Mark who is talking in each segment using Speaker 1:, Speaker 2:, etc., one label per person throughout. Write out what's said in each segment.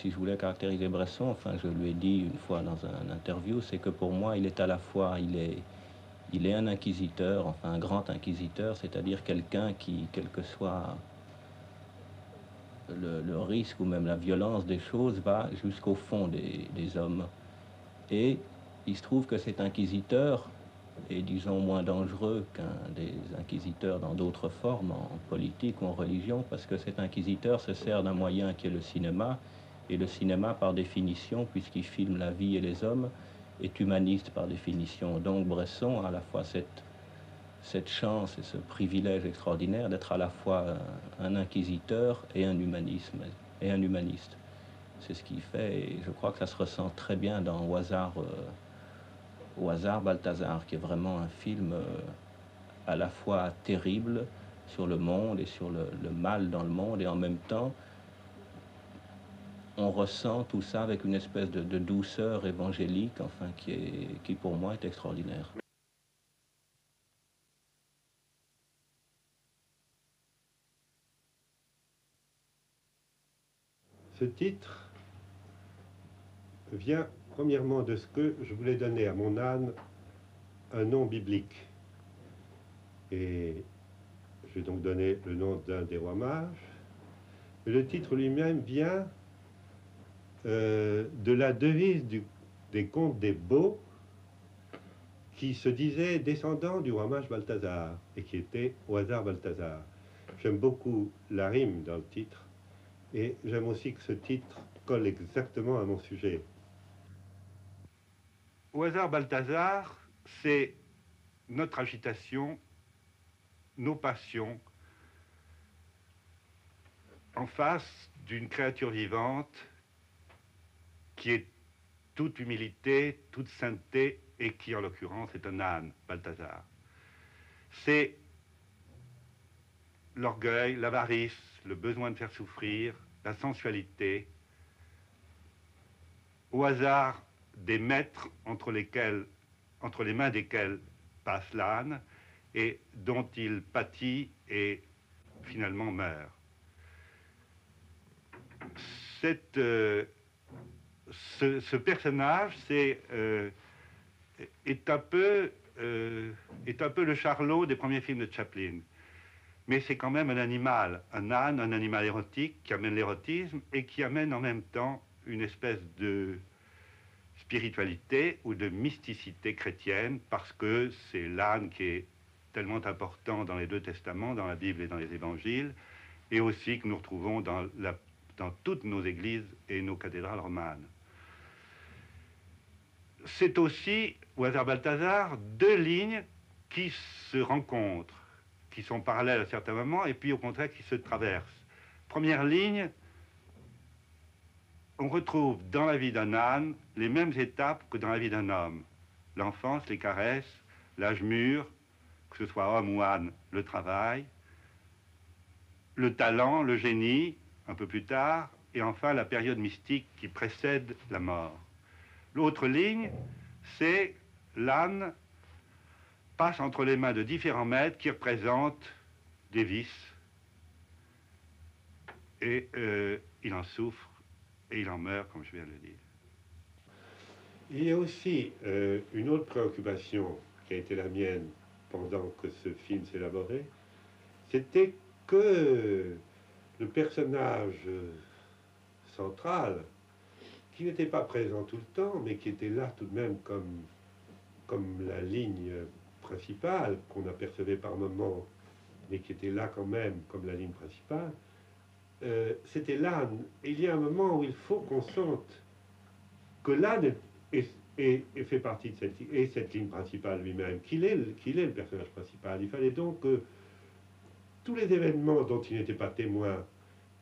Speaker 1: si je voulais caractériser Bresson, enfin je lui ai dit une fois dans une interview, c'est que pour moi il est à la fois, il est un inquisiteur, enfin un grand inquisiteur, c'est-à-dire quelqu'un qui, quel que soit le risque ou même la violence des choses, va jusqu'au fond des hommes. Et il se trouve que cet inquisiteur est, disons, moins dangereux qu'un des inquisiteurs dans d'autres formes, en politique ou en religion, parce que cet inquisiteur se sert d'un moyen qui est le cinéma, et le cinéma, par définition, puisqu'il filme la vie et les hommes, est humaniste par définition. Donc Bresson a à la fois cette chance et ce privilège extraordinaire d'être à la fois un inquisiteur et un humanisme, et un humaniste. C'est ce qu'il fait, et je crois que ça se ressent très bien dans Au hasard Balthazar, qui est vraiment un film à la fois terrible sur le monde et sur le mal dans le monde, et en même temps, on ressent tout ça avec une espèce de douceur évangélique, enfin, qui pour moi est extraordinaire.
Speaker 2: Ce titre vient premièrement de ce que je voulais donner à mon âne un nom biblique. Et je vais donc donner le nom d'un des rois mages. Mais le titre lui-même vient de la devise des contes des Baux, qui se disait descendant du roi mage Balthazar, et qui était au hasard Balthazar. J'aime beaucoup la rime dans le titre, et j'aime aussi que ce titre colle exactement à mon sujet. Au hasard Balthazar, c'est notre agitation, nos passions, en face d'une créature vivante qui est toute humilité, toute sainteté, et qui en l'occurrence est un âne, Balthazar. C'est l'orgueil, l'avarice, le besoin de faire souffrir, la sensualité, au hasard des maîtres entre les mains desquels passe l'âne et dont il pâtit et finalement meurt. Ce personnage est un peu le Charlot des premiers films de Chaplin. Mais c'est quand même un animal, un âne, un animal érotique qui amène l'érotisme et qui amène en même temps une espèce de spiritualité ou de mysticité chrétienne, parce que c'est l'âne qui est tellement important dans les deux testaments, dans la Bible et dans les évangiles, et aussi que nous retrouvons dans toutes nos églises et nos cathédrales romanes. C'est aussi, au hasard Balthazar, deux lignes qui se rencontrent, qui sont parallèles à certains moments, et puis au contraire qui se traversent. Première ligne, on retrouve dans la vie d'un âne les mêmes étapes que dans la vie d'un homme. L'enfance, les caresses, l'âge mûr, que ce soit homme ou âne, le travail, le talent, le génie, un peu plus tard, et enfin la période mystique qui précède la mort. L'autre ligne, c'est l'âne passe entre les mains de différents maîtres qui représentent des vices, et il en souffre et il en meurt, comme je viens de le dire. Il y a aussi une autre préoccupation qui a été la mienne pendant que ce film s'élaborait, c'était que le personnage central, qui n'était pas présent tout le temps, mais qui était là tout de même comme la ligne principale, qu'on apercevait par moments, mais qui était là quand même comme la ligne principale, c'était l'âne. Et il y a un moment où il faut qu'on sente que l'âne fait partie de cette ligne principale lui-même, qu'il est le personnage principal. Il fallait donc que tous les événements dont il n'était pas témoin,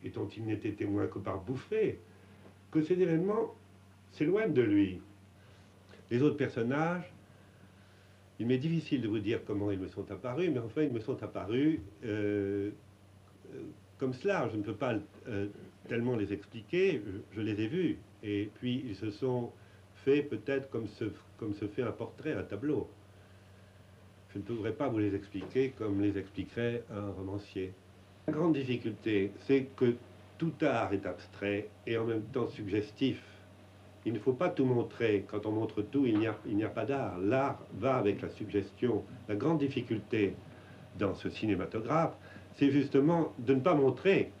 Speaker 2: et dont il n'était témoin que par bouffées, que ces événements s'éloignent de lui. Les autres personnages, il m'est difficile de vous dire comment ils me sont apparus, mais enfin ils me sont apparus comme cela. Je ne peux pas tellement les expliquer, je les ai vus. Et puis ils se sont faits peut-être comme se fait un portrait, un tableau. Je ne pourrais pas vous les expliquer comme les expliquerait un romancier. La grande difficulté, c'est que tout art est abstrait et en même temps suggestif. Il ne faut pas tout montrer. Quand on montre tout, il n'y a pas d'art. L'art va avec la suggestion. La grande difficulté dans ce cinématographe, c'est justement de ne pas montrer.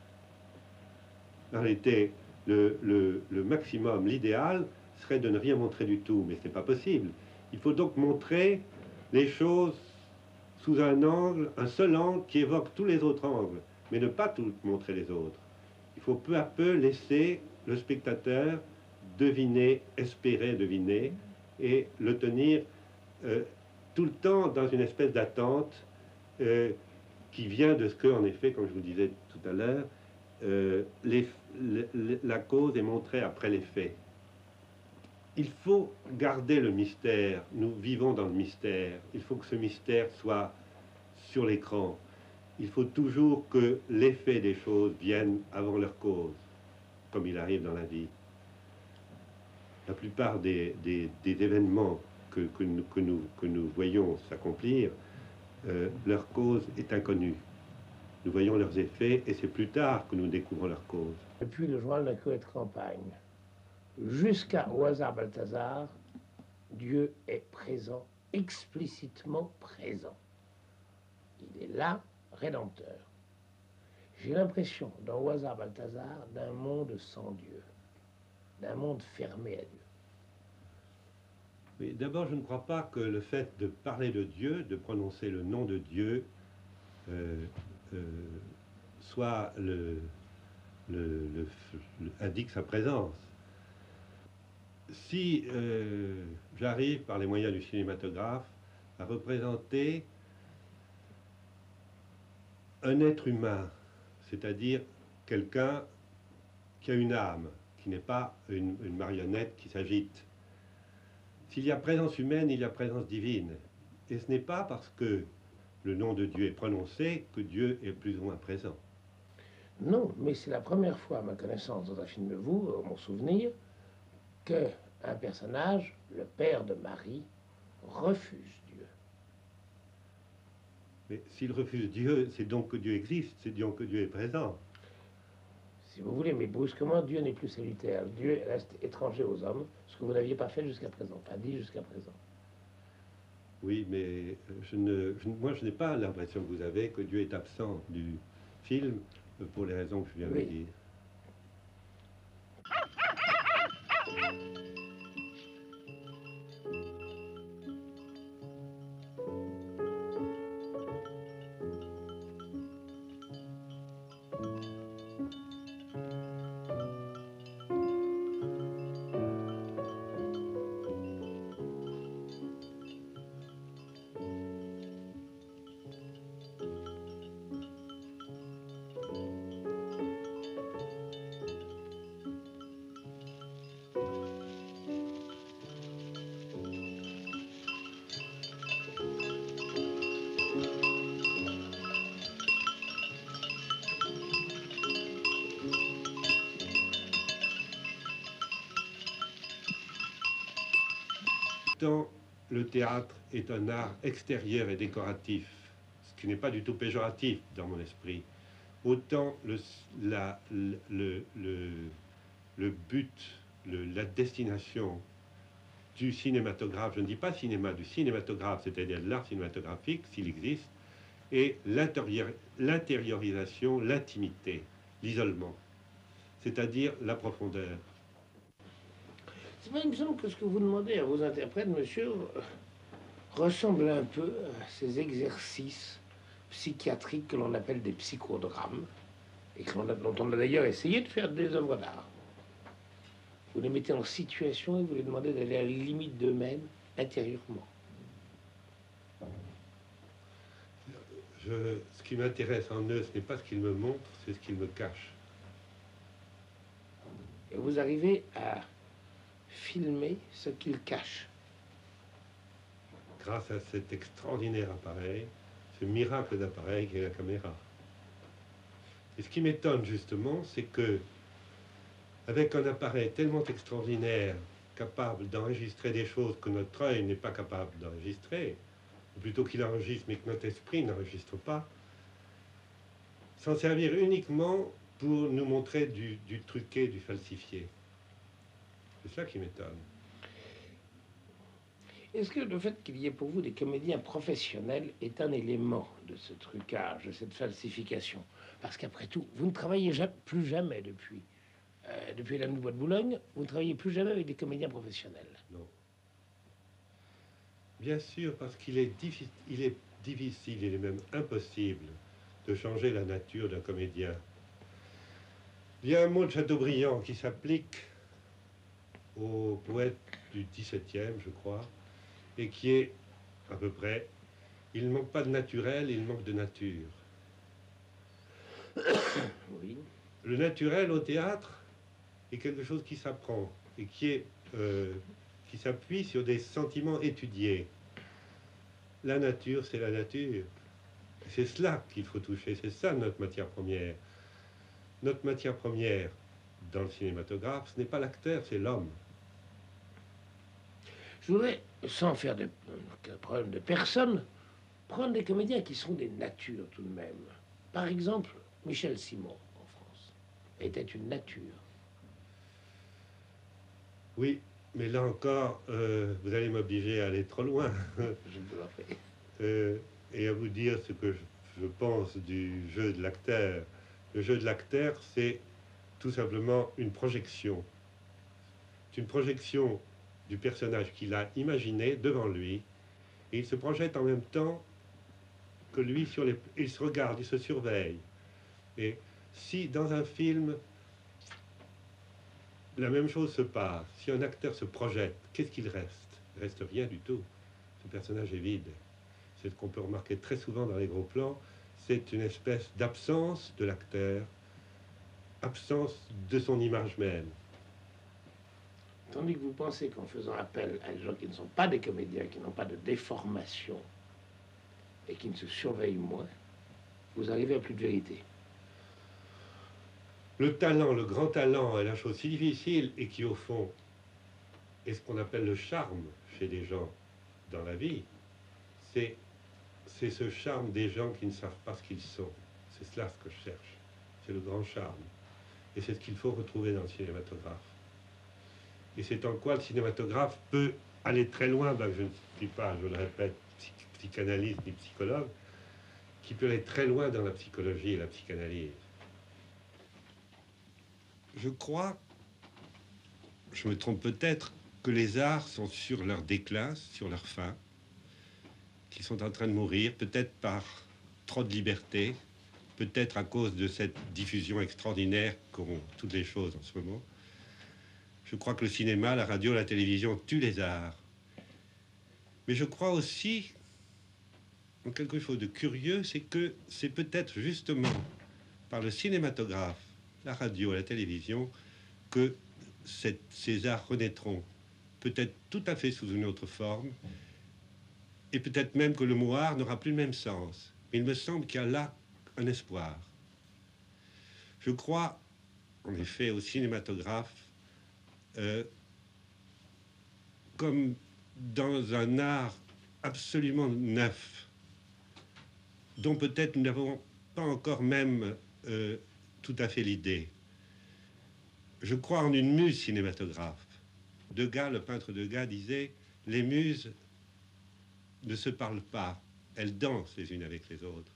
Speaker 2: En réalité, le maximum, l'idéal, serait de ne rien montrer du tout, mais ce n'est pas possible. Il faut donc montrer les choses sous un angle, un seul angle qui évoque tous les autres angles, mais ne pas tout montrer les autres. Il faut peu à peu laisser le spectateur deviner, espérer deviner, et le tenir tout le temps dans une espèce d'attente qui vient de ce que, en effet, comme je vous disais tout à l'heure, la cause est montrée après les faits. Il faut garder le mystère. Nous vivons dans le mystère. Il faut que ce mystère soit sur l'écran. Il faut toujours que l'effet des choses vienne avant leur cause, comme il arrive dans la vie. La plupart des événements que nous voyons s'accomplir, leur cause est inconnue. Nous voyons leurs effets et c'est plus tard que nous découvrons leur cause.
Speaker 3: Depuis le journal d'un curé de campagne jusqu'au hasard Balthazar, Dieu est présent, explicitement présent. Il est là, rédempteur. J'ai l'impression, dans Au hasard Balthazar, d'un monde sans Dieu, d'un monde fermé à Dieu.
Speaker 2: Oui, d'abord, je ne crois pas que le fait de parler de Dieu, de prononcer le nom de Dieu, soit indique sa présence. Si j'arrive par les moyens du cinématographe à représenter un être humain, c'est-à-dire quelqu'un qui a une âme, qui n'est pas une marionnette qui s'agite. S'il y a présence humaine, il y a présence divine. Et ce n'est pas parce que le nom de Dieu est prononcé que Dieu est plus ou moins présent.
Speaker 3: Non, mais c'est la première fois, à ma connaissance, dans un film de vous, mon souvenir, qu'un personnage, le père de Marie, refuse Dieu.
Speaker 2: Mais s'il refuse Dieu, c'est donc que Dieu existe, c'est donc que Dieu est présent.
Speaker 3: Si vous voulez, mais brusquement, Dieu n'est plus salutaire. Dieu reste étranger aux hommes, ce que vous n'aviez pas fait jusqu'à présent, pas dit jusqu'à présent.
Speaker 2: Oui, mais moi, je n'ai pas l'impression que vous avez que Dieu est absent du film pour les raisons que je viens de dire. Tant le théâtre est un art extérieur et décoratif, ce qui n'est pas du tout péjoratif dans mon esprit, autant le but, la destination du cinématographe, je ne dis pas cinéma, du cinématographe, c'est-à-dire de l'art cinématographique, s'il existe, et l'intériorisation, l'intimité, l'isolement, c'est-à-dire la profondeur.
Speaker 3: C'est vrai, il me semble que ce que vous demandez à vos interprètes, monsieur, ressemble un peu à ces exercices psychiatriques que l'on appelle des psychodrames, et dont on a d'ailleurs essayé de faire des œuvres d'art. Vous les mettez en situation et vous les demandez d'aller à la limite d'eux-mêmes intérieurement.
Speaker 2: Ce qui m'intéresse en eux, ce n'est pas ce qu'ils me montrent, c'est ce qu'ils me cachent.
Speaker 3: Et vous arrivez à filmer ce qu'ils cachent.
Speaker 2: Grâce à cet extraordinaire appareil, ce miracle d'appareil qu'est la caméra. Et ce qui m'étonne justement, c'est que avec un appareil tellement extraordinaire, capable d'enregistrer des choses que notre œil n'est pas capable d'enregistrer, ou plutôt qu'il enregistre mais que notre esprit n'enregistre pas, s'en servir uniquement pour nous montrer du truqué, du falsifié. C'est ça qui m'étonne.
Speaker 3: Est-ce que le fait qu'il y ait pour vous des comédiens professionnels est un élément de ce trucage, de cette falsification? Parce qu'après tout, vous ne travaillez plus jamais depuis la Bois de Boulogne, vous ne travaillez plus jamais avec des comédiens professionnels.
Speaker 2: Non. Bien sûr, parce qu'il est difficile, il est même impossible de changer la nature d'un comédien. Il y a un mot de Chateaubriand qui s'applique aux poètes du XVIIe, je crois, et qui est à peu près: il ne manque pas de naturel, il manque de nature.
Speaker 3: Oui.
Speaker 2: Le naturel au théâtre est quelque chose qui s'apprend et qui s'appuie sur des sentiments étudiés. La nature, c'est la nature. C'est cela qu'il faut toucher, c'est ça notre matière première. Notre matière première dans le cinématographe, ce n'est pas l'acteur, c'est l'homme.
Speaker 3: Je voudrais, sans faire de problème de personne, prendre des comédiens qui sont des natures tout de même. Par exemple, Michel Simon, en France, était une nature.
Speaker 2: Oui, mais là encore, vous allez m'obliger à aller trop loin.
Speaker 3: Je vous en prie.
Speaker 2: Et à vous dire ce que je pense du jeu de l'acteur. Le jeu de l'acteur, c'est tout simplement une projection. C'est une projection du personnage qu'il a imaginé devant lui, et il se projette en même temps que lui sur les... Il se regarde, il se surveille. Et si dans un film, la même chose se passe, si un acteur se projette, qu'est-ce qu'il reste? Il reste rien du tout. Ce personnage est vide. C'est ce qu'on peut remarquer très souvent dans les gros plans. C'est une espèce d'absence de l'acteur, absence de son image même.
Speaker 3: Tandis que vous pensez qu'en faisant appel à des gens qui ne sont pas des comédiens, qui n'ont pas de déformation et qui ne se surveillent moins, vous arrivez à plus de vérité.
Speaker 2: Le talent, le grand talent est la chose si difficile et qui, au fond, est ce qu'on appelle le charme chez les gens dans la vie. C'est ce charme des gens qui ne savent pas ce qu'ils sont. C'est cela ce que je cherche. C'est le grand charme. Et c'est ce qu'il faut retrouver dans le cinématographe. Et c'est en quoi le cinématographe peut aller très loin. Ben, je ne suis pas, je le répète, psychanalyste ni psychologue, qui peut aller très loin dans la psychologie et la psychanalyse. Je crois, je me trompe peut-être, que les arts sont sur leur déclin, sur leur fin, qu'ils sont en train de mourir, peut-être par trop de liberté, peut-être à cause de cette diffusion extraordinaire qu'ont toutes les choses en ce moment. Je crois que le cinéma, la radio, la télévision tuent les arts. Mais je crois aussi en quelque chose de curieux, c'est que c'est peut-être justement par le cinématographe, la radio, la télévision, que ces arts renaîtront, peut-être tout à fait sous une autre forme, et peut-être même que le mot art n'aura plus le même sens. Mais il me semble qu'il y a là un espoir. Je crois, en effet, au cinématographe comme dans un art absolument neuf, dont peut-être nous n'avons pas encore même tout à fait l'idée. Je crois en une muse cinématographe. Degas, le peintre Degas, disait « Les muses ne se parlent pas, elles dansent les unes avec les autres ».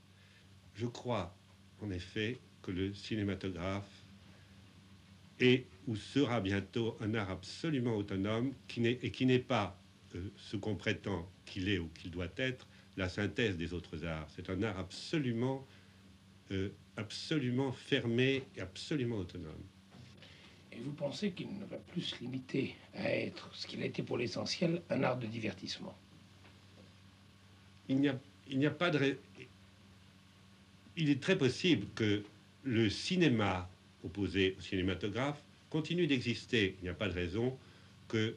Speaker 2: Je crois, en effet, que le cinématographe est ou sera bientôt un art absolument autonome qui n'est pas ce qu'on prétend qu'il est ou qu'il doit être, la synthèse des autres arts. C'est un art absolument, absolument fermé et absolument autonome.
Speaker 3: Et vous pensez qu'il ne va plus se limiter à être, ce qu'il a été pour l'essentiel, un art de divertissement?
Speaker 2: Il n'y a pas de... Il est très possible que le cinéma opposé au cinématographe continue d'exister. Il n'y a pas de raison que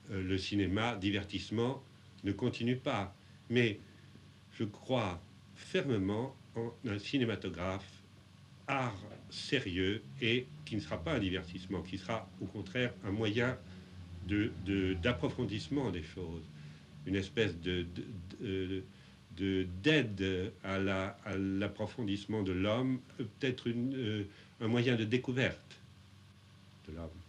Speaker 2: le cinéma divertissement ne continue pas. Mais je crois fermement en un cinématographe art sérieux et qui ne sera pas un divertissement, qui sera au contraire un moyen d'approfondissement des choses, une espèce d'aide à l'approfondissement de l'homme, peut-être un moyen de découverte de l'homme.